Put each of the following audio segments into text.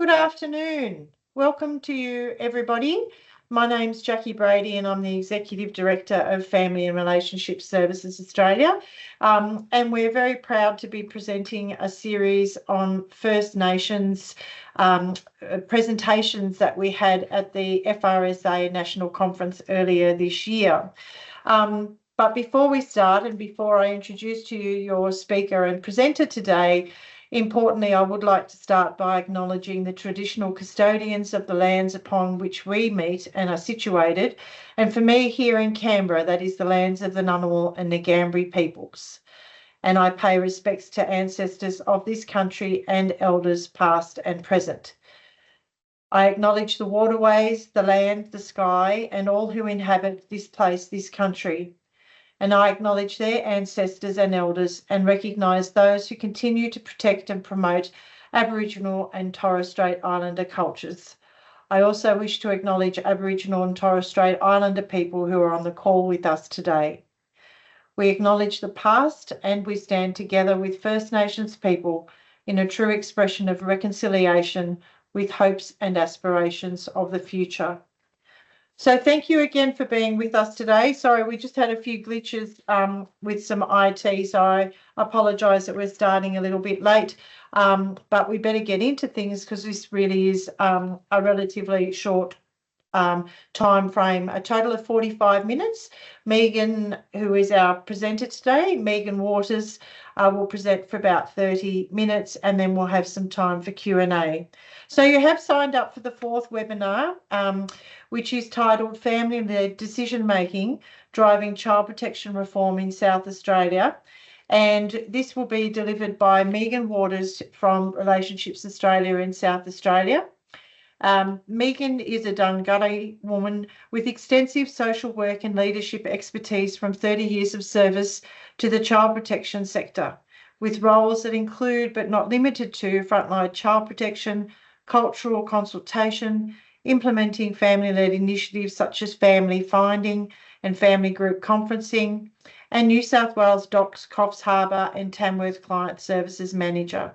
Good afternoon. Welcome to you, everybody. My name's Jackie Brady and I'm the Executive Director of Family and Relationship Services Australia. And we're very proud to be presenting a series on First Nations presentations that we had at the FRSA National Conference earlier this year. But before we start and before I introduce to you your speaker and presenter today, importantly, I would like to start by acknowledging the traditional custodians of the lands upon which we meet and are situated. And for me here in Canberra, that is the lands of the Ngunnawal and Ngambri peoples. And I pay respects to ancestors of this country and elders past and present. I acknowledge the waterways, the land, the sky, and all who inhabit this place, this country. And I acknowledge their ancestors and elders and recognise those who continue to protect and promote Aboriginal and Torres Strait Islander cultures. I also wish to acknowledge Aboriginal and Torres Strait Islander people who are on the call with us today. We acknowledge the past and we stand together with First Nations people in a true expression of reconciliation with hopes and aspirations of the future. So thank you again for being with us today. Sorry, we just had a few glitches with some IT, so I apologise that we're starting a little bit late, but we better get into things because this really is a relatively short time frame, a total of 45 minutes. Megan, who is our presenter today, Megan Waters, will present for about 30 minutes and then we'll have some time for Q&A. So you have signed up for the fourth webinar, which is titled Family-Led Decision-Making, Driving Child Protection Reform in South Australia. And this will be delivered by Megan Waters from Relationships Australia in South Australia. Megan is a Dunghutti woman with extensive social work and leadership expertise from 30 years of service to the child protection sector, with roles that include but not limited to frontline child protection, cultural consultation, implementing family-led initiatives such as family finding and family group conferencing, and New South Wales Docks, Coffs Harbour and Tamworth Client Services Manager.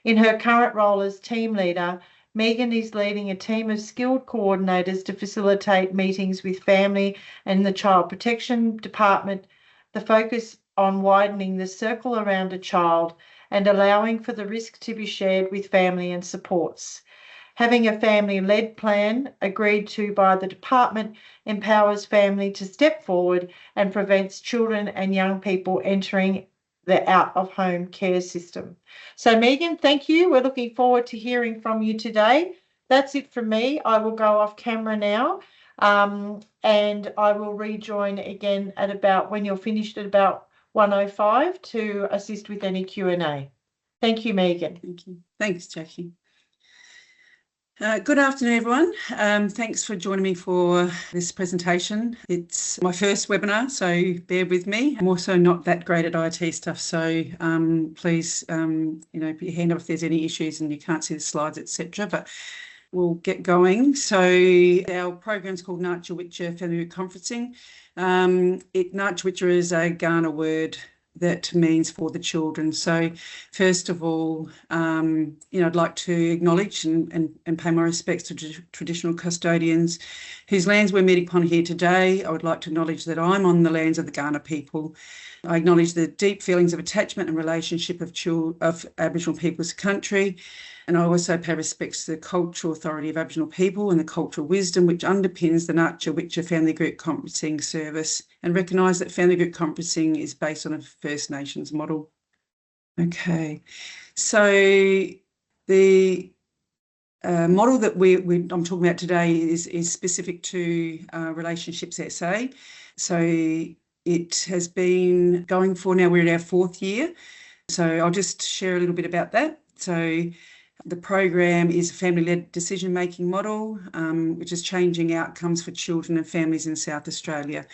In her current role as team leader, Megan is leading a team of skilled coordinators to facilitate meetings with family and the Child Protection Department, the focus on widening the circle around a child and allowing for the risk to be shared with family and supports. Having a family-led plan agreed to by the department empowers family to step forward and prevents children and young people entering the out-of-home care system. So Megan, thank you. We're looking forward to hearing from you today. That's it from me. I will go off camera now and I will rejoin again at about when you're finished at about 1:05 to assist with any Q&A. Thank you, Megan. Thank you. Thanks, Jackie. Good afternoon, everyone. Thanks for joining me for this presentation. It's my first webinar, so bear with me. I'm also not that great at IT stuff, so please, put your hand up if there's any issues and you can't see the slides, etc. But we'll get going. So our program's called Ngartjuwitja Family Conferencing. Ngartjuwitja is a Kaurna word that means for the children. So first of all, I'd like to acknowledge and pay my respects to traditional custodians whose lands we're meeting upon here today. I would like to acknowledge that I'm on the lands of the Kaurna people. I acknowledge the deep feelings of attachment and relationship of Aboriginal people's country. And I also pay respects to the cultural authority of Aboriginal people and the cultural wisdom which underpins the Ngartjuwitja Family Group Conferencing service, and recognise that family group conferencing is based on a First Nations model. Okay, so the model that I'm talking about today is specific to Relationships SA. So it has been going for now, we're in our fourth year. So I'll just share a little bit about that. So the program is a family-led decision-making model, which is changing outcomes for children and families in South Australia.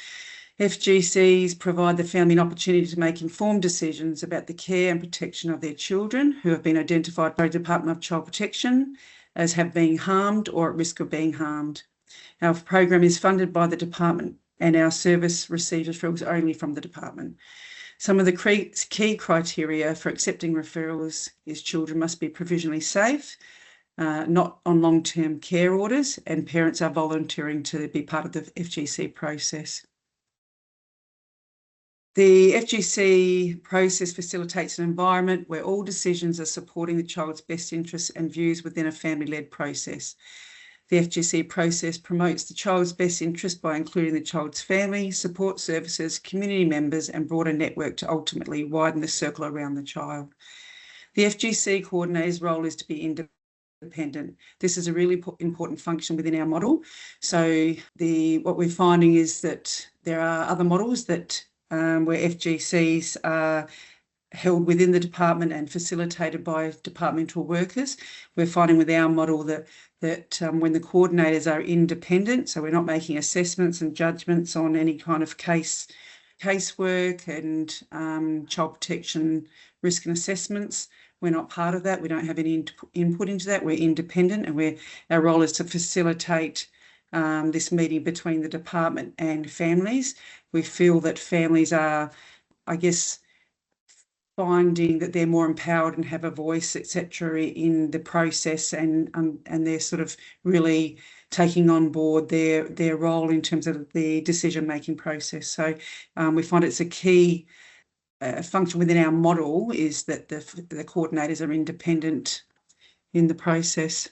FGCs provide the family an opportunity to make informed decisions about the care and protection of their children who have been identified by the Department of Child Protection as have been harmed or at risk of being harmed. Our program is funded by the department and our service receives referrals only from the department. Some of the key criteria for accepting referrals is children must be provisionally safe, not on long-term care orders, and parents are volunteering to be part of the FGC process. The FGC process facilitates an environment where all decisions are supporting the child's best interests and views within a family-led process. The FGC process promotes the child's best interest by including the child's family, support services, community members, and broader network to ultimately widen the circle around the child. The FGC coordinator's role is to be independent. This is a really important function within our model. So what we're finding is that there are other models that where FGCs are held within the department and facilitated by departmental workers. We're finding with our model that when the coordinators are independent, so we're not making assessments and judgments on any kind of casework and child protection risk and assessments. We're not part of that. We don't have any input into that. We're independent, and our role is to facilitate this meeting between the department and families. We feel that families are, I guess, finding that they're more empowered and have a voice, etc., in the process, and they're sort of really taking on board their role in terms of the decision-making process. So we find it's a key function within our model is that the coordinators are independent in the process.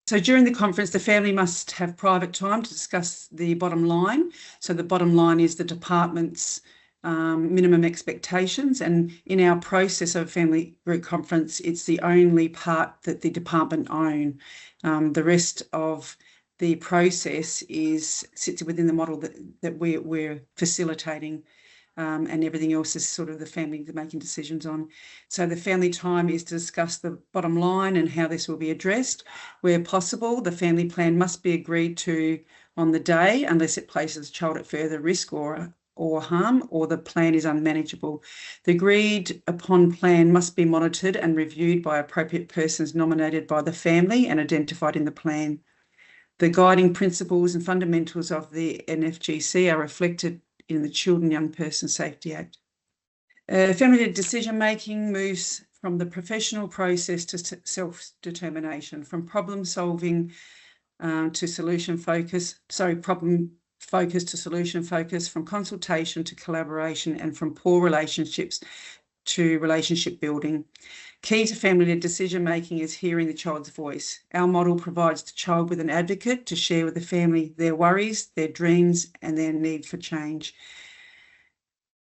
So during the conference, the family must have private time to discuss the bottom line. So the bottom line is the department's minimum expectations, and in our process of family group conference, it's the only part that the department own. The rest of the process sits within the model that we're facilitating, and everything else is sort of the family making decisions on. So the family time is to discuss the bottom line and how this will be addressed. Where possible, the family plan must be agreed to on the day unless it places the child at further risk or harm, or the plan is unmanageable. The agreed upon plan must be monitored and reviewed by appropriate persons nominated by the family and identified in the plan. The guiding principles and fundamentals of the NFGC are reflected in the Children and Young Person Safety Act. Family decision-making moves from the professional process to self-determination, from problem-solving to solution focus, problem focus to solution focus, from consultation to collaboration, and from poor relationships to relationship building. Key to family decision-making is hearing the child's voice. Our model provides the child with an advocate to share with the family their worries, their dreams, and their need for change.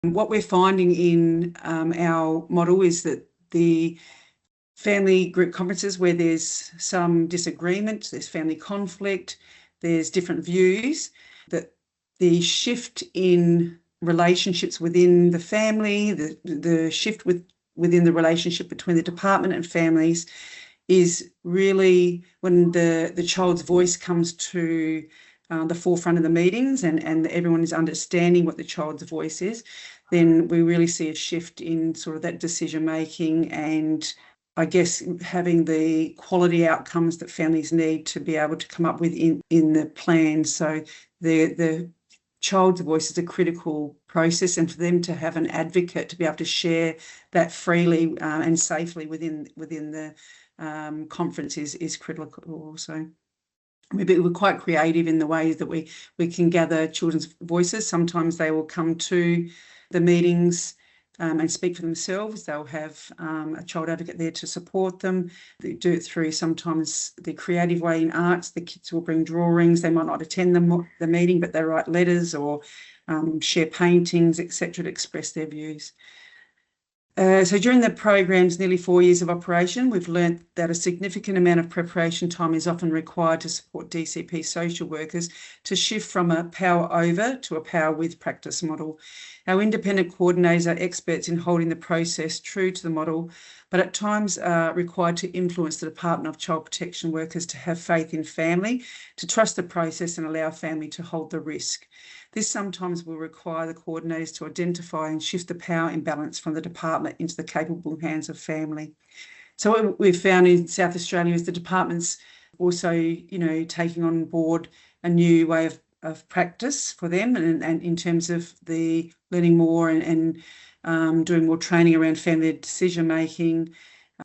What we're finding in our model is that the family group conferences where there's some disagreement, there's family conflict, there's different views, that the shift in relationships within the family, the shift within the relationship between the department and families is really when the child's voice comes to the forefront of the meetings and everyone is understanding what the child's voice is, then we really see a shift in sort of that decision making and I guess having the quality outcomes that families need to be able to come up with in the plan. So the child's voice is a critical process, and for them to have an advocate to be able to share that freely and safely within the conference is critical also. We're quite creative in the ways that we can gather children's voices. Sometimes they will come to the meetings and speak for themselves. They'll have a child advocate there to support them. They do it through sometimes the creative way in arts. The kids will bring drawings. They might not attend the meeting, but they write letters or share paintings, etc., to express their views. So during the program's nearly 4 years of operation, we've learnt that a significant amount of preparation time is often required to support DCP social workers to shift from a power over to a power with practice model. Our independent coordinators are experts in holding the process true to the model, but at times are required to influence the Department of Child Protection workers to have faith in family, to trust the process and allow family to hold the risk. This sometimes will require the coordinators to identify and shift the power imbalance from the department into the capable hands of family. So what we've found in South Australia is the department's also, taking on board a new way of practice for them and in terms of the learning more and doing more training around family decision making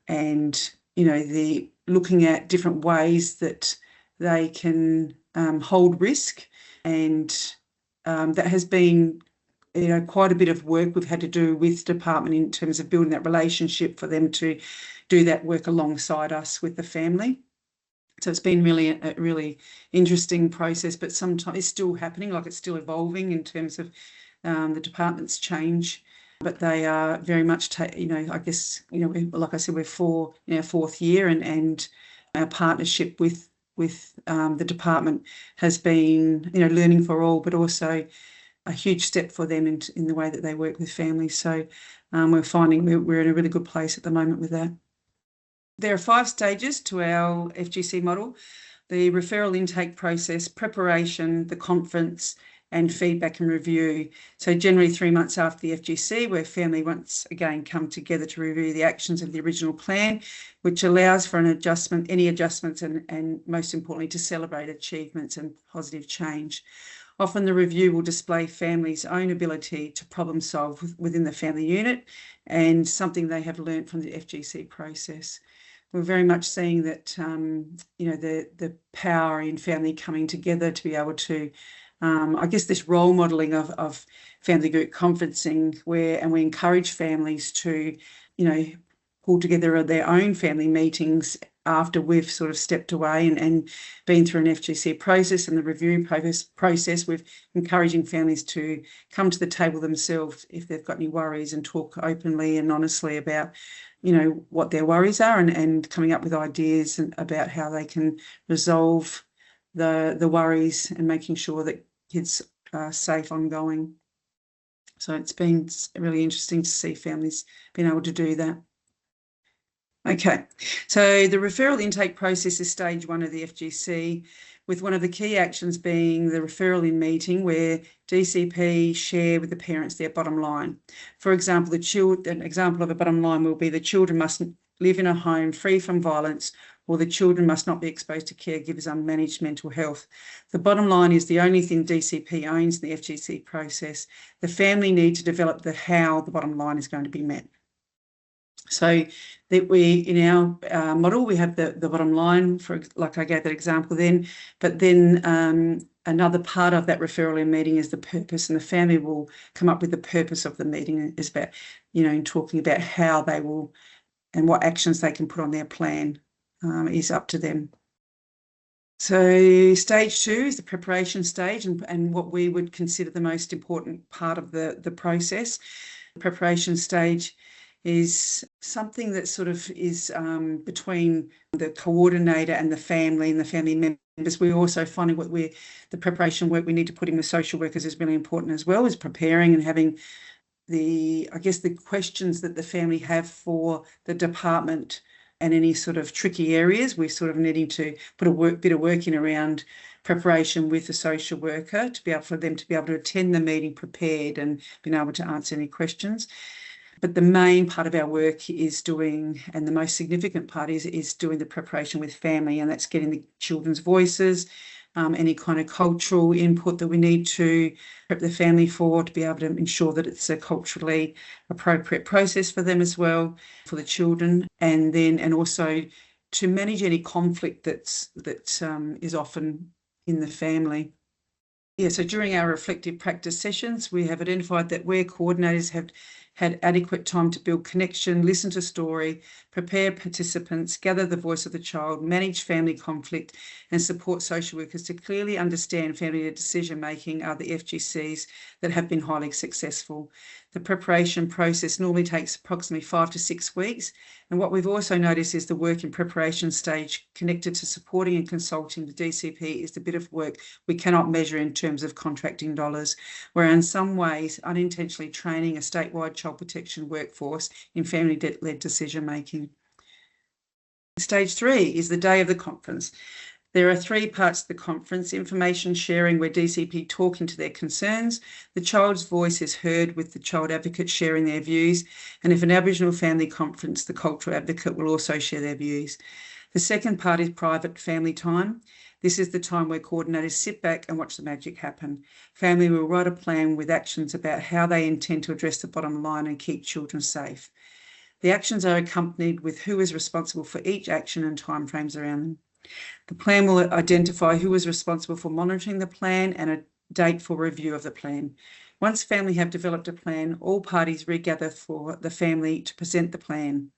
and, the looking at different ways that they can hold risk, and that has been quite a bit of work we've had to do with the department in terms of building that relationship for them to do that work alongside us with the family. So it's been really a really interesting process, but sometimes it's still happening, like it's still evolving in terms of the department's change. But they are very much, I guess, like I said, we're fourth year, and our partnership with the department has been, learning for all, but also a huge step for them in the way that they work with families. So we're finding we're in a really good place at the moment with that. There are 5 stages to our FGC model: the referral intake process, preparation, the conference, and feedback and review. So generally 3 months after the FGC, where family once again come together to review the actions of the original plan, which allows for any adjustments, and most importantly, to celebrate achievements and positive change. Often the review will display families' own ability to problem solve within the family unit, and something they have learnt from the FGC process. We're very much seeing that, the power in family coming together to be able to, I guess, this role modelling of family group conferencing, and we encourage families to, pull together their own family meetings after we've sort of stepped away and been through an FGC process and the review process. We're encouraging families to come to the table themselves if they've got any worries, and talk openly and honestly about, what their worries are, and coming up with ideas about how they can resolve the worries, and making sure that kids are safe ongoing. So it's been really interesting to see families being able to do that. Okay, so the referral intake process is stage 1 of the FGC, with one of the key actions being the referral in meeting, where DCP share with the parents their bottom line. For example, an example of a bottom line will be the children must live in a home free from violence, or the children must not be exposed to caregivers' unmanaged mental health. The bottom line is the only thing DCP owns in the FGC process. The family need to develop how the bottom line is going to be met. So that in our model, we have the bottom line, like I gave that example then, but then another part of that referral in meeting is the purpose, and the family will come up with the purpose of the meeting. Is about, talking about how they will and what actions they can put on their plan is up to them. So stage 2 is the preparation stage, and what we would consider the most important part of the process. The preparation stage is something that sort of is between the coordinator and the family members. We're also finding the preparation work we need to put in with social workers is really important as well, as preparing and having the questions that the family have for the department, and any sort of tricky areas. We're sort of needing to put a bit of work in around preparation with the social worker for them to be able to attend the meeting prepared and being able to answer any questions. But the main part of our work is and the most significant part is doing the preparation with family, and that's getting the children's voices, any kind of cultural input that we need to prep the family for, to be able to ensure that it's a culturally appropriate process for them as well, for the children, and also to manage any conflict that is often in the family. Yeah, so during our reflective practice sessions, we have identified that where coordinators have had adequate time to build connection, listen to story, prepare participants, gather the voice of the child, manage family conflict, and support social workers to clearly understand family decision-making are the FGCs that have been highly successful. The preparation process normally takes approximately 5 to 6 weeks. And what we've also noticed is the work in preparation stage connected to supporting and consulting the DCP is the bit of work we cannot measure in terms of contracting dollars, where in some ways unintentionally training a statewide child protection workforce in family-led decision-making. Stage 3 is the day of the conference. There are 3 parts to the conference: information sharing, where DCP talk into their concerns, the child's voice is heard with the child advocate sharing their views, and if an Aboriginal family conference, the cultural advocate will also share their views. The second part is private family time. This is the time where coordinators sit back and watch the magic happen. Family will write a plan with actions about how they intend to address the bottom line and keep children safe. The actions are accompanied with who is responsible for each action and timeframes around them. The plan will identify who is responsible for monitoring the plan and a date for review of the plan. Once family have developed a plan, all parties regather for the family to present the plan.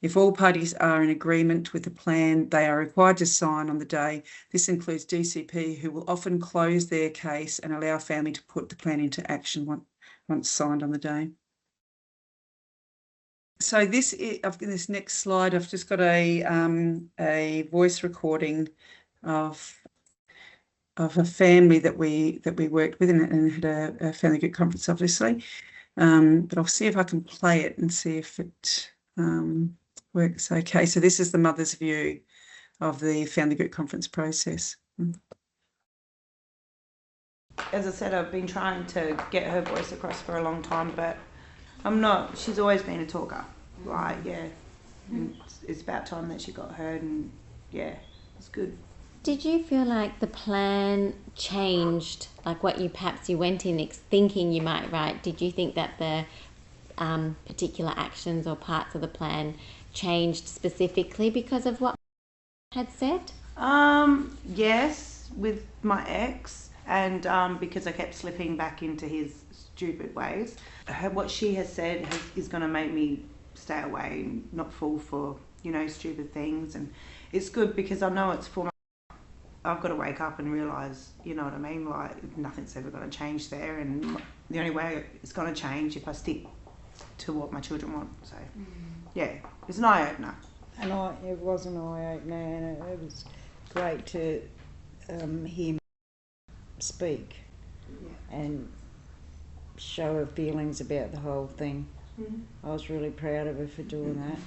If all parties are in agreement with the plan, they are required to sign on the day. This includes DCP, who will often close their case and allow family to put the plan into action once signed on the day. So this next slide, I've just got a voice recording of a family that we worked with and had a family group conference, obviously. But I'll see if I can play it and see if it works okay. So this is the mother's view of the family group conference process. As I said, I've been trying to get her voice across for a long time, but she's always been a talker. Like, yeah, it's about time that she got heard, and yeah, it's good. Did you feel like the plan changed, like what you went in thinking you might write? Did you think that the particular actions or parts of the plan changed specifically because of what had said? Yes, with my ex, and because I kept slipping back into his stupid ways. What she has said is going to make me stay away and not fall for, stupid things. And it's good because I know it's for I've got to wake up and realise, you know what I mean? Like, nothing's ever going to change there, and the only way it's going to change if I stick to what my children want. So, yeah, it's an eye-opener. And it was an eye-opener, and it was great to hear him speak and show her feelings about the whole thing. I was really proud of her for doing that.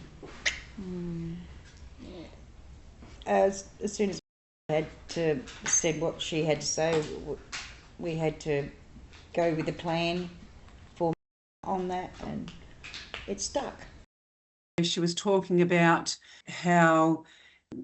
As soon as I had said what she had to say, we had to go with the plan on that, and it stuck. She was talking about how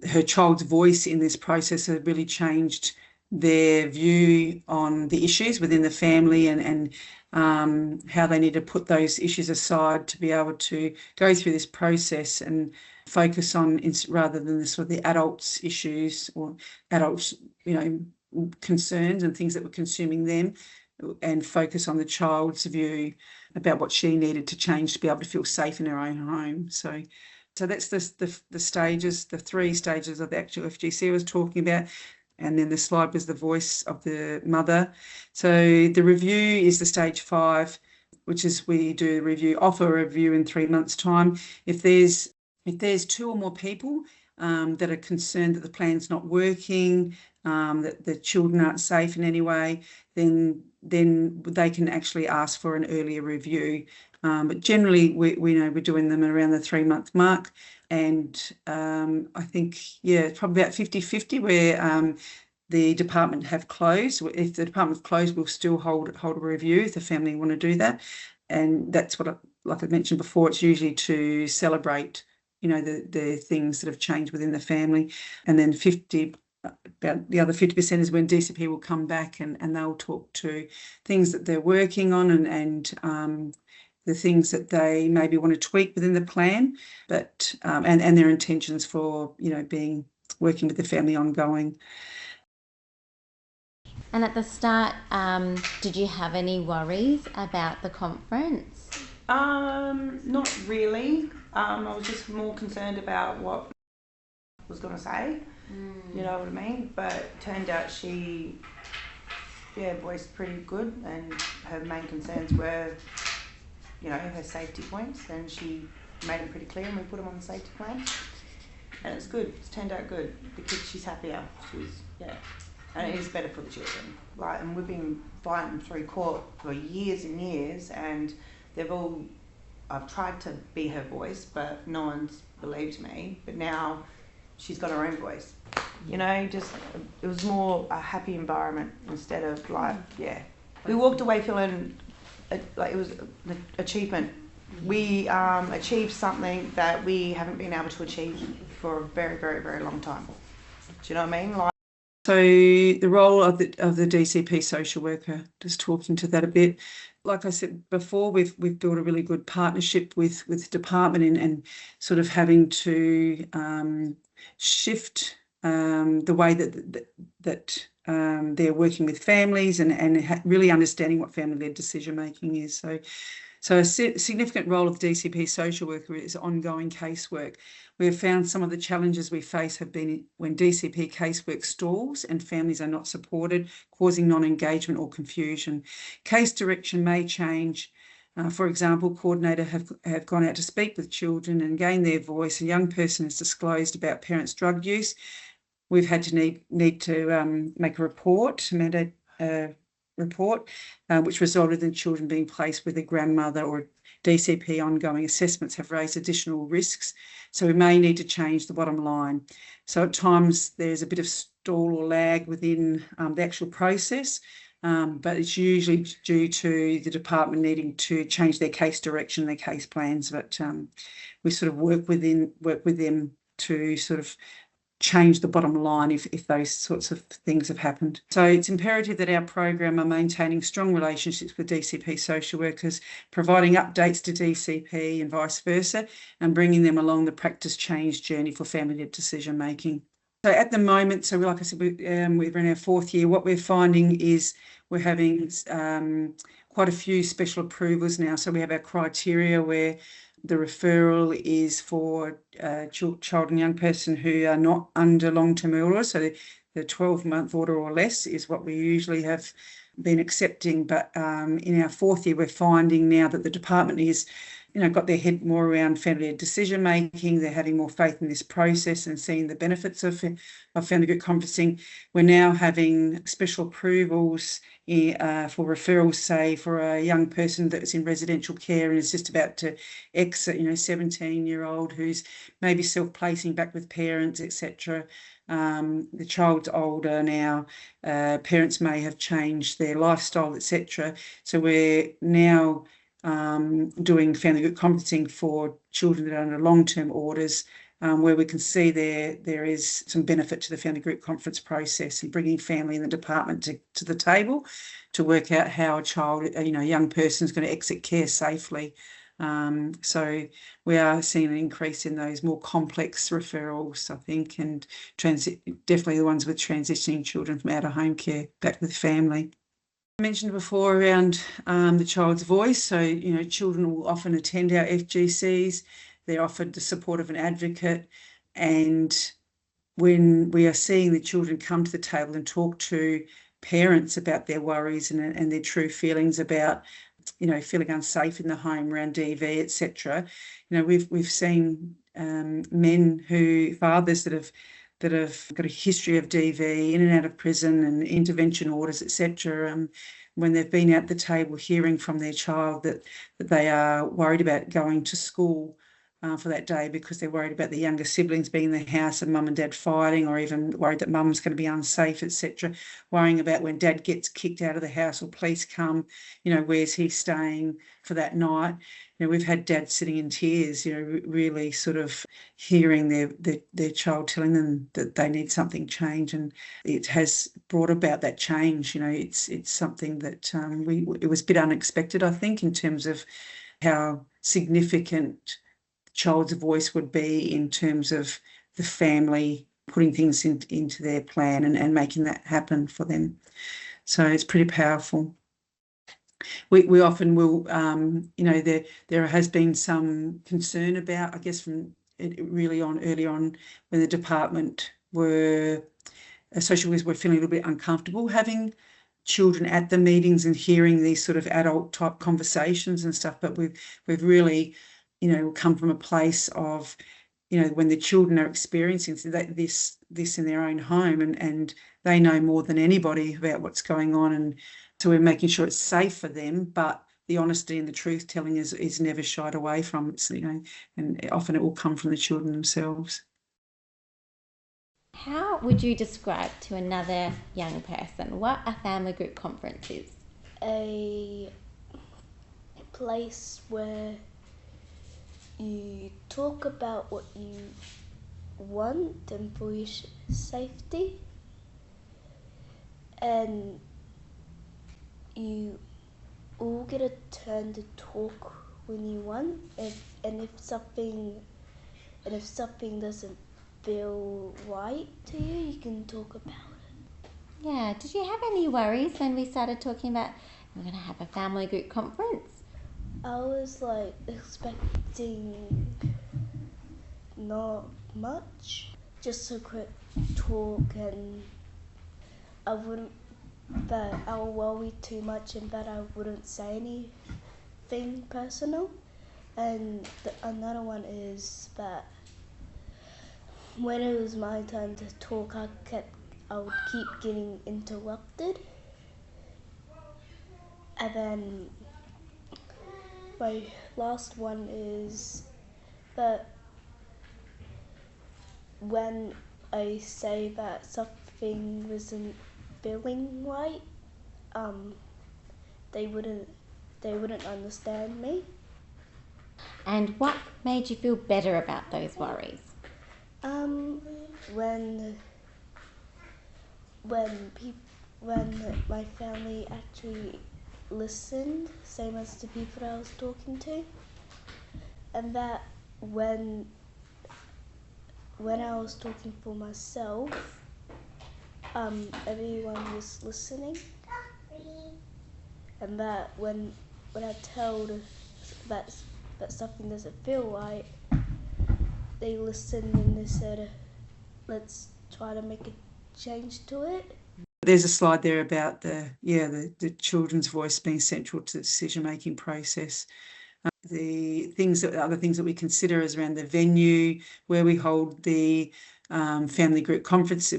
her child's voice in this process had really changed their view on the issues within the family, and how they need to put those issues aside to be able to go through this process and focus on, rather than the sort of the adults' issues or adults, concerns and things that were consuming them, and focus on the child's view about what she needed to change to be able to feel safe in her own home. So that's the stages, the 3 stages of the actual FGC I was talking about. And then the slide was the voice of the mother. So the review is the stage 5, which is we do a review, offer a review in 3 months' time. If there's 2 or more people that are concerned that the plan's not working, that the children aren't safe in any way, then they can actually ask for an earlier review. But generally, we know we're doing them around the 3-month mark. And I think, it's probably about 50-50 where the department have closed. If the department have closed, we'll still hold a review if the family want to do that. And that's what, like I mentioned before, it's usually to celebrate, the things that have changed within the family. And then about the other 50% is when DCP will come back and they'll talk to things that they're working on and the things that they maybe want to tweak within the plan, but and their intentions for working with the family ongoing. And at the start, did you have any worries about the conference? Not really. I was just more concerned about what I was going to say. You know what I mean? But it turned out she voiced pretty good, and her main concerns were her safety points, and she made them pretty clear, and we put them on the safety plan, and it's good. It's turned out good. The kid, she's happier. And it is better for the children. And we've been fighting through court for years and years, and I've tried to be her voice, but no one's believed me. But now she's got her own voice. It was more a happy environment instead of we walked away feeling like it was an achievement. We achieved something that we haven't been able to achieve for a very, very, very long time. Do you know what I mean? So the role of the DCP social worker, just talking to that a bit. Like I said before, we've built a really good partnership with the department and sort of having to shift the way that they're working with families and really understanding what family-led decision making is. So a significant role of the DCP social worker is ongoing casework. We have found some of the challenges we face have been when DCP casework stalls and families are not supported, causing non-engagement or confusion. Case direction may change. For example, coordinator have gone out to speak with children and gain their voice. A young person has disclosed about parents' drug use. We've had to need to make a report, which resulted in children being placed with a grandmother, or DCP ongoing assessments have raised additional risks. So we may need to change the bottom line. So at times there's a bit of stall or lag within the actual process, but it's usually due to the department needing to change their case direction, their case plans. But we sort of work with them to sort of change the bottom line if those sorts of things have happened. So it's imperative that our program are maintaining strong relationships with DCP social workers, providing updates to DCP and vice versa, and bringing them along the practice change journey for family-led decision making. So at the moment, so like I said, we're in our 4th year. What we're finding is we're having quite a few special approvals now. So we have our criteria where the referral is for a child and young person who are not under long-term order. So the 12-month order or less is what we usually have been accepting. But in our 4th year, we're finding now that the department is, got their head more around family decision making. They're having more faith in this process and seeing the benefits of family group conferencing. We're now having special approvals for referrals, say for a young person that's in residential care and is just about to exit, 17-year-old who's maybe self-placing back with parents, etc. The child's older now, parents may have changed their lifestyle, etc. So we're now doing family group conferencing for children that are under long-term orders, where we can see there is some benefit to the family group conference process and bringing family in the department to the table to work out how a child, a young person is going to exit care safely. So we are seeing an increase in those more complex referrals, I think, and definitely the ones with transitioning children from out-of-home care back with family. I mentioned before around the child's voice. So, children will often attend our FGCs. They're offered the support of an advocate. And when we are seeing the children come to the table and talk to parents about their worries and their true feelings about, feeling unsafe in the home around DV, etc., we've seen fathers that have got a history of DV, in and out of prison and intervention orders, etc., when they've been at the table hearing from their child that they are worried about going to school for that day because they're worried about the younger siblings being in the house and mum and dad fighting, or even worried that mum's going to be unsafe, etc., worrying about when dad gets kicked out of the house or police come, where's he staying for that night. We've had dads sitting in tears, really sort of hearing their child telling them that they need something change, and it has brought about that change. It's something that it was a bit unexpected, I think, in terms of how significant the child's voice would be in terms of the family putting things into their plan and making that happen for them. So it's pretty powerful. We often will, there has been some concern about, I guess, from early on when the department social workers were feeling a little bit uncomfortable having children at the meetings and hearing these sort of adult type conversations and stuff. But we've really, come from a place of, when the children are experiencing this in their own home and they know more than anybody about what's going on, and so we're making sure it's safe for them, but the honesty and the truth telling is never shied away from. It's, and often it will come from the children themselves. How would you describe to another young person what a family group conference is? A place where you talk about what you want and for your safety, and you all get a turn to talk when you want. If something doesn't feel right to you, you can talk about it. Yeah. Did you have any worries when we started talking about we're going to have a family group conference? I was like expecting not much, just a quick talk, and I wouldn't, but I'll worry too much and that I wouldn't say anything personal. And another one is that when it was my turn to talk, I would keep getting interrupted. And then my last one is that when I say that something wasn't feeling right, they wouldn't understand me. And what made you feel better about those worries? When my family actually listened, same as the people that I was talking to, and that when I was talking for myself, everyone was listening, and that when I told that something doesn't feel right, they listened and they said, let's try to make a change to it. There's a slide there about the children's voice being central to the decision-making process. The other things that we consider is around the venue where we hold the family group conference.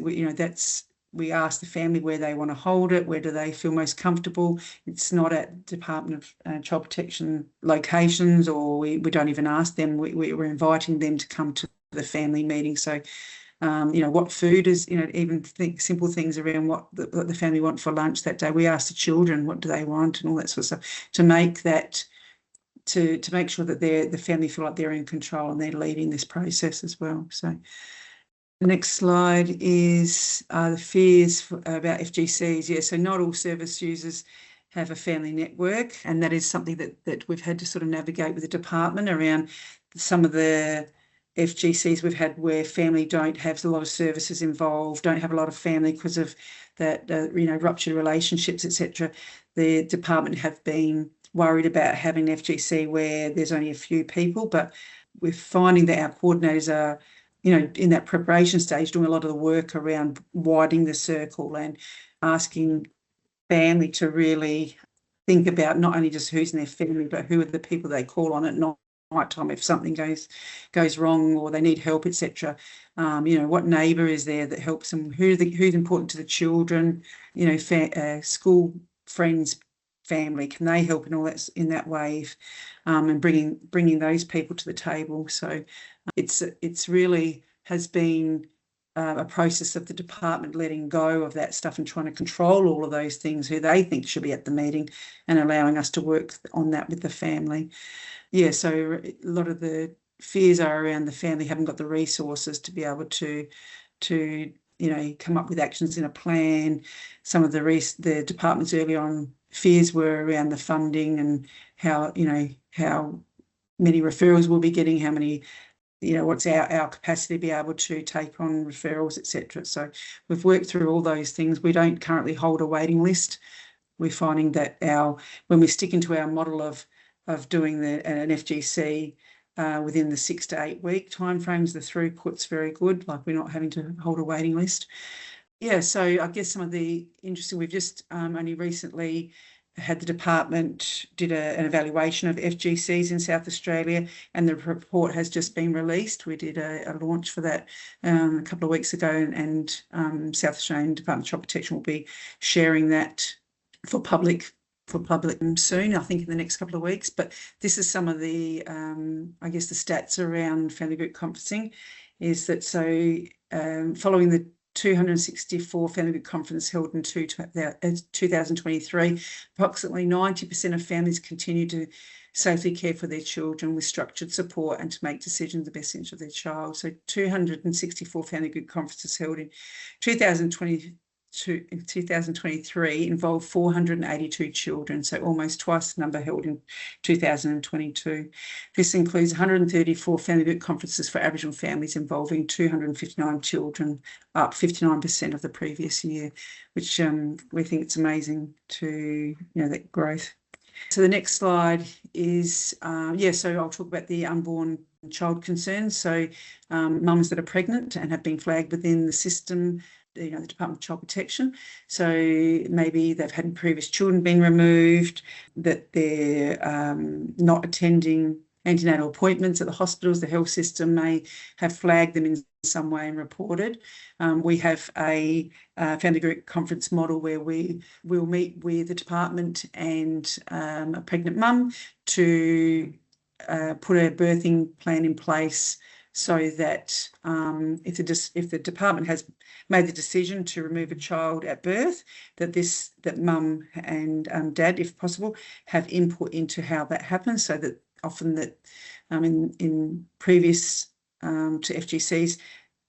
We ask the family where they want to hold it, where do they feel most comfortable. It's not at Department of Child Protection locations, or we don't even ask them. We're inviting them to come to the family meeting. So, what food is, even simple things around what the family want for lunch that day. We ask the children what do they want and all that sort of stuff to make that, to make sure that the family feel like they're in control and they're leading this process as well. So the next slide is the fears about FGCs. Yeah, so not all service users have a family network, and that is something that we've had to sort of navigate with the department around some of the FGCs we've had where family don't have a lot of services involved, don't have a lot of family because of that, ruptured relationships, etc. The department have been worried about having an FGC where there's only a few people, but we're finding that our coordinators are, in that preparation stage, doing a lot of the work around widening the circle and asking family to really think about not only just who's in their family, but who are the people they call on at night time if something goes wrong or they need help, etc. What neighbour is there that helps them? Who's important to the children? School friends, family, can they help in all that in that way? And bringing those people to the table. So it's really has been a process of the department letting go of that stuff and trying to control all of those things, who they think should be at the meeting, and allowing us to work on that with the family. Yeah, so a lot of the fears are around the family haven't got the resources to be able to come up with actions in a plan. Some of the department's early on fears were around the funding and how many referrals we'll be getting, how many, what's our capacity to be able to take on referrals, etc. So we've worked through all those things. We don't currently hold a waiting list. We're finding that when we stick into our model of doing an FGC within the 6 to 8 week timeframes, the throughput's very good. Like, we're not having to hold a waiting list. Yeah, so I guess some of the interesting, we've just only recently had the department did an evaluation of FGCs in South Australia, and the report has just been released. We did a launch for that a couple of weeks ago, and South Australian Department of Child Protection will be sharing that for public soon, I think in the next couple of weeks. But this is some of the, I guess, the stats around family group conferencing is that, so following the 264 family group conferences held in 2023, approximately 90% of families continue to safely care for their children with structured support and to make decisions in the best interest of their child. So 264 family group conferences held in 2023 in 2023 involved 482 children, so almost twice the number held in 2022. This includes 134 family group conferences for Aboriginal families involving 259 children, up 59% of the previous year, which we think it's amazing to, that growth. So the next slide is, so I'll talk about the unborn child concerns. So mums that are pregnant and have been flagged within the system, the Department of Child Protection. So maybe they've had previous children being removed, that they're not attending antenatal appointments at the hospitals. The health system may have flagged them in some way and reported. We have a family group conference model where we will meet with the department and a pregnant mum to put a birthing plan in place, so that if the department has made the decision to remove a child at birth, that mum and dad, if possible, have input into how that happens, so that often that in previous to FGCs,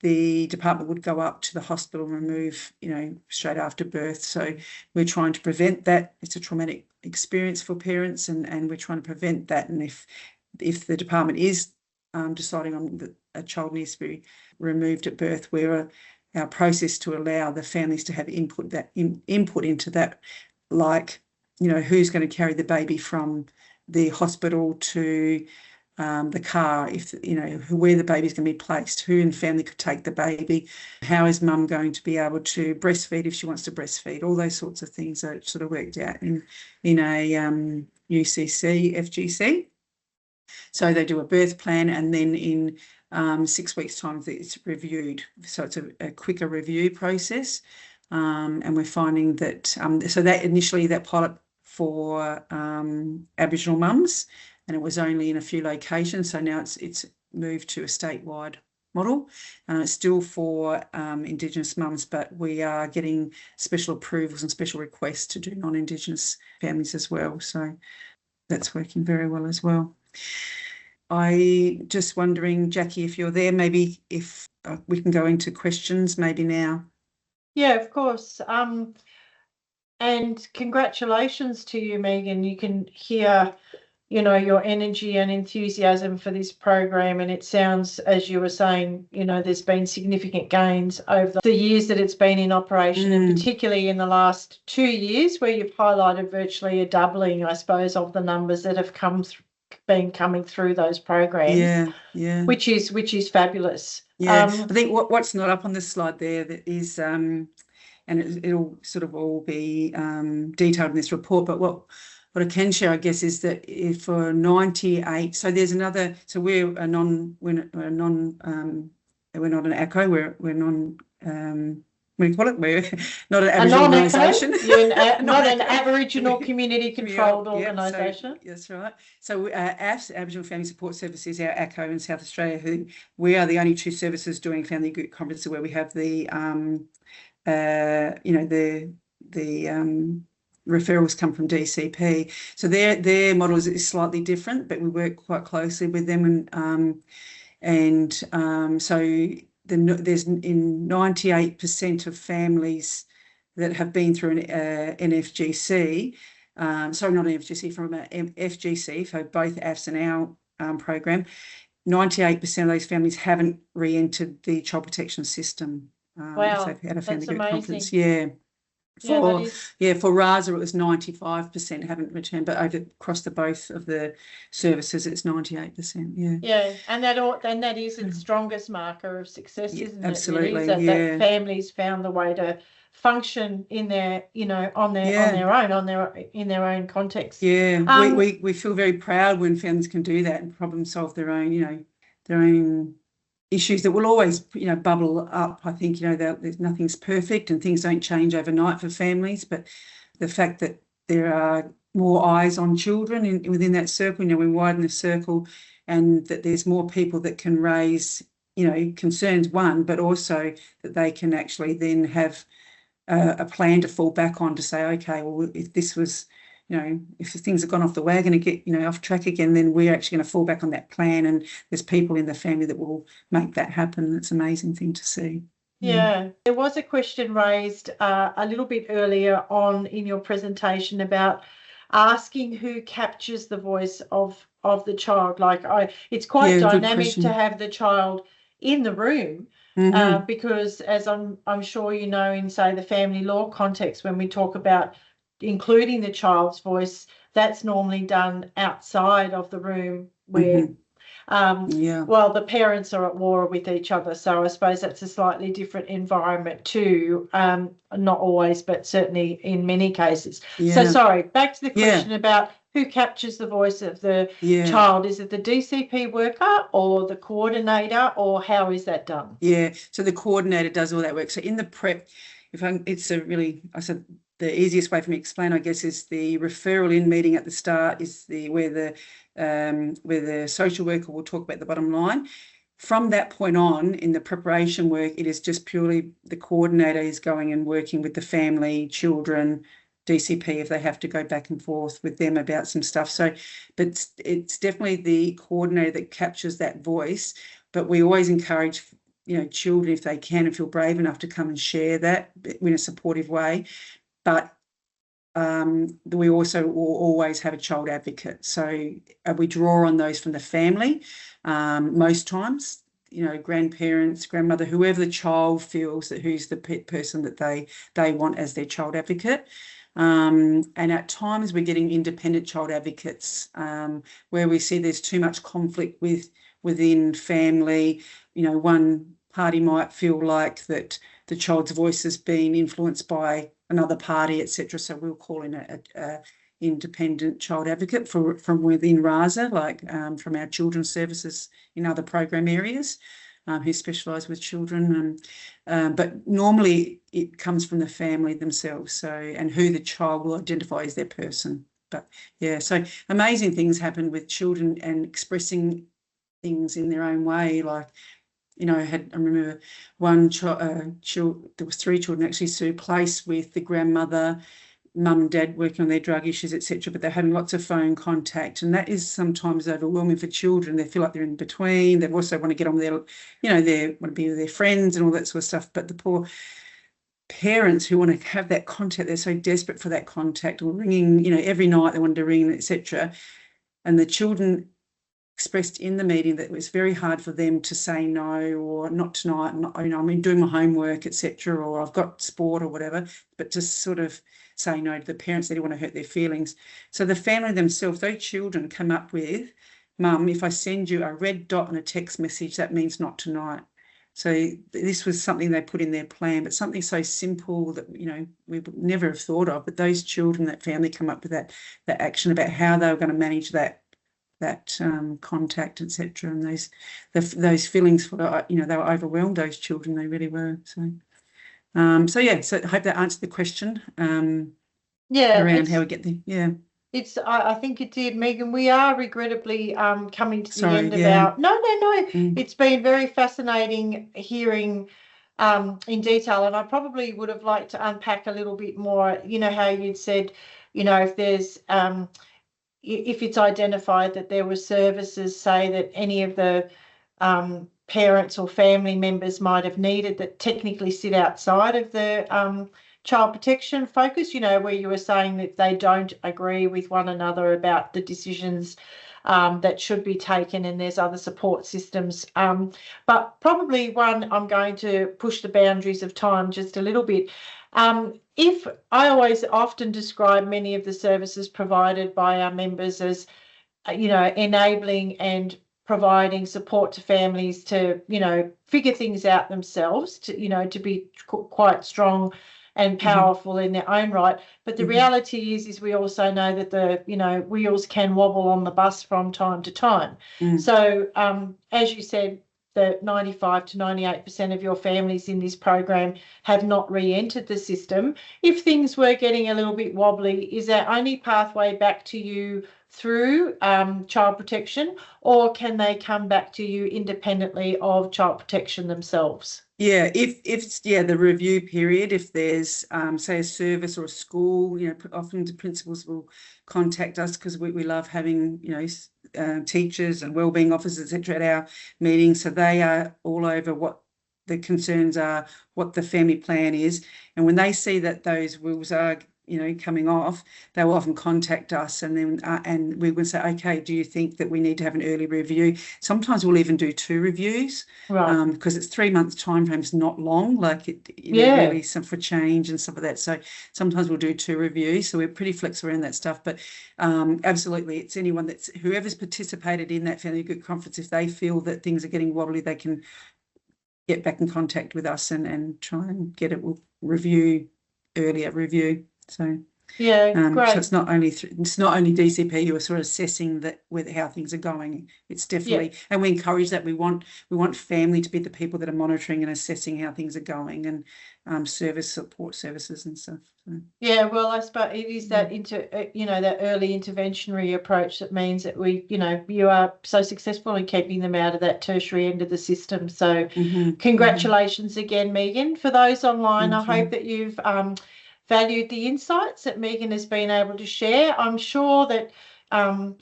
the department would go up to the hospital and remove, straight after birth. So we're trying to prevent that. It's a traumatic experience for parents, and we're trying to prevent that. And if the department is deciding on that a child needs to be removed at birth, where our process to allow the families to have input into that, like, who's going to carry the baby from the hospital to the car, where the baby's going to be placed, who in the family could take the baby, how is mum going to be able to breastfeed if she wants to breastfeed, all those sorts of things are sort of worked out in a UCC FGC. So they do a birth plan, and then in 6 weeks' time it's reviewed. So it's a quicker review process, and we're finding that so that initially that pilot for Aboriginal mums, and it was only in a few locations. So now it's moved to a statewide model. It's still for Indigenous mums, but we are getting special approvals and special requests to do non-Indigenous families as well. So that's working very well as well. I just wondering, Jackie, if you're there, maybe if we can go into questions maybe now. Yeah, of course. And congratulations to you, Megan. You can hear, your energy and enthusiasm for this program, and it sounds, as you were saying, there's been significant gains over the years that it's been in operation, and particularly in the last 2 years, where you've highlighted virtually a doubling, I suppose, of the numbers that have been coming through those programs. Yeah. Which is fabulous. Yeah, I think what's not up on this slide there that is, and it'll sort of all be detailed in this report, but what I can share, I guess, is that for 98, so there's another, so we're not an ACO, we're non, what do you call it? We're not an Aboriginal organisation. Not an Aboriginal community controlled organisation. So, that's right. So AFS, Aboriginal Family Support Services, our ACO in South Australia, we are the only two services doing family group conferences where we have the referrals come from DCP. So their model is slightly different, but we work quite closely with them, so there's in 98% of families that have been through an FGC, sorry, not an FGC, from an FGC, for both AFS and our program, 98% of those families haven't re-entered the child protection system. Wow, so had a family that's group amazing. conference. Yeah. For RASA it was 95% haven't returned, but across the both of the services it's 98%. Yeah, and that is its strongest marker of success, isn't it? Absolutely, really? That families found the way to function in their, in their own context. Yeah, we feel very proud when families can do that and problem solve their own issues that will always, bubble up. I think, there's nothing's perfect and things don't change overnight for families, but the fact that there are more eyes on children within that circle, we widen the circle, and that there's more people that can raise, concerns, but also that they can actually then have a plan to fall back on to say, okay, well, if this was, if things have gone off the wagon and get, off track again, then we're actually going to fall back on that plan, and there's people in the family that will make that happen. It's an amazing thing to see. Yeah, there was a question raised a little bit earlier on in your presentation about asking who captures the voice of the child. It's quite Yeah, good dynamic to question. have the child in the room Mhm. because, as I'm sure you know, in say the family law context, when we talk about including the child's voice, that's normally done outside of the room where Yeah. well, the parents are at war with each other, so I suppose that's a slightly different environment too. Not always, but certainly in many cases. So, Yeah. sorry, back to the Yeah. question about who captures the voice of the Yeah. child. Is it the DCP worker or the coordinator, or how is that done? Yeah, so the coordinator does all that work. So in the prep, I said the easiest way for me to explain, I guess, is the referral in meeting at the start is where the social worker will talk about the bottom line. From that point on, in the preparation work, it is just purely the coordinator is going and working with the family, children, DCP if they have to go back and forth with them about some stuff. So, but it's definitely the coordinator that captures that voice. But we always encourage, children, if they can and feel brave enough to come and share that in a supportive way. But we also will always have a child advocate. So we draw on those from the family most times, grandparents, grandmother, whoever the child feels that who's the person that they want as their child advocate. And at times we're getting independent child advocates where we see there's too much conflict within family. One party might feel like that the child's voice has been influenced by another party, etc. So we'll call in a independent child advocate from within RASA, from our children's services in other program areas, who specialise with children. But normally it comes from the family themselves, and who the child will identify as their person. But yeah, so amazing things happen with children and expressing things in their own way. I remember one child, there was 3 children actually, Sue, placed with the grandmother, mum and dad working on their drug issues, etc. But they're having lots of phone contact, and that is sometimes overwhelming for children. They feel like they're in between. They also want to get on with they want to be with their friends and all that sort of stuff. But the poor parents who want to have that contact, they're so desperate for that contact, or ringing, every night they wanted to ring, etc. And the children expressed in the meeting that it was very hard for them to say no, or not tonight, I'm doing my homework, etc., or I've got sport or whatever, but just sort of say no to the parents. They didn't want to hurt their feelings. So the family themselves, those children come up with, Mum, if I send you a red dot on a text message, that means not tonight. So this was something they put in their plan, but something so simple that, we would never have thought of. But those children, that family, come up with that action about how they were going to manage that contact, etc. And those feelings they were overwhelmed, those children, they really were. So I hope that answered the question around how we get there. I think it did, Megan. We are regrettably coming to the end of our... No. It's been very fascinating hearing in detail, and I probably would have liked to unpack a little bit more, how you'd said, if there's if it's identified that there were services, say, that any of the parents or family members might have needed that technically sit outside of the child protection focus, where you were saying that they don't agree with one another about the decisions that should be taken, and there's other support systems. But probably one, I'm going to push the boundaries of time just a little bit. If I always often describe many of the services provided by our members as, enabling and providing support to families to, figure things out themselves, to be quite strong and powerful in their own right. But the reality is we also know that the, wheels can wobble on the bus from time to time. So as you said, that 95 to 98% of your families in this program have not re-entered the system. If things were getting a little bit wobbly, is our only pathway back to you through child protection, or can they come back to you independently of child protection themselves? Yeah, if it's the review period, if there's say a service or a school, often the principals will contact us because we love having teachers and wellbeing officers, etc., at our meetings. So they are all over what the concerns are, what the family plan is. And when they see that those rules are, you know, coming off, they will often contact us, and then and we will say, okay, do you think that we need to have an early review? Sometimes we'll even do 2 reviews, Right. because it's 3 months time frame is not long, like it, you Yeah. know, really some for change and stuff like that. So sometimes we'll do 2 reviews, so we're pretty flexible around that stuff. But absolutely, it's anyone that's whoever's participated in that family group conference, if they feel that things are getting wobbly, they can get back in contact with us and try and get it earlier review. So Yeah, great. so it's not only DCP who are sort of assessing that with how things are going. It's definitely, and we encourage that. We want family to be the people that are monitoring and assessing how things are going, and support services and stuff. So. Yeah, well, I suppose it is that that early interventionary approach that means that you are so successful in keeping them out of that tertiary end of the system. So congratulations again, Megan. For those online, I hope that you've valued the insights that Megan has been able to share. I'm sure that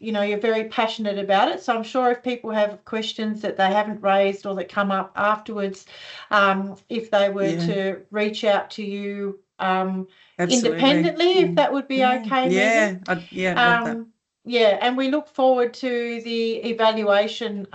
you're very passionate about it. So I'm sure if people have questions that they haven't raised or that come up afterwards, if they were to reach out to you independently, if that would be okay, Megan. Love that. Yeah, and we look forward to the evaluation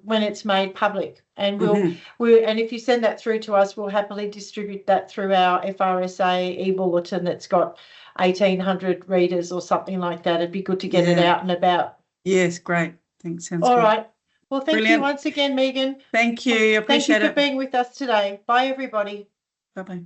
when it's made public, and and if you send that through to us, we'll happily distribute that through our FRSA e-bulletin that's got 1,800 readers or something like that. It'd be good to get it out and about. Yes, great. Thanks. Sounds all good. right. Well, thank you once again, Megan. Thank you. I appreciate it. Thank you for being with us today. Bye, everybody. Bye-bye.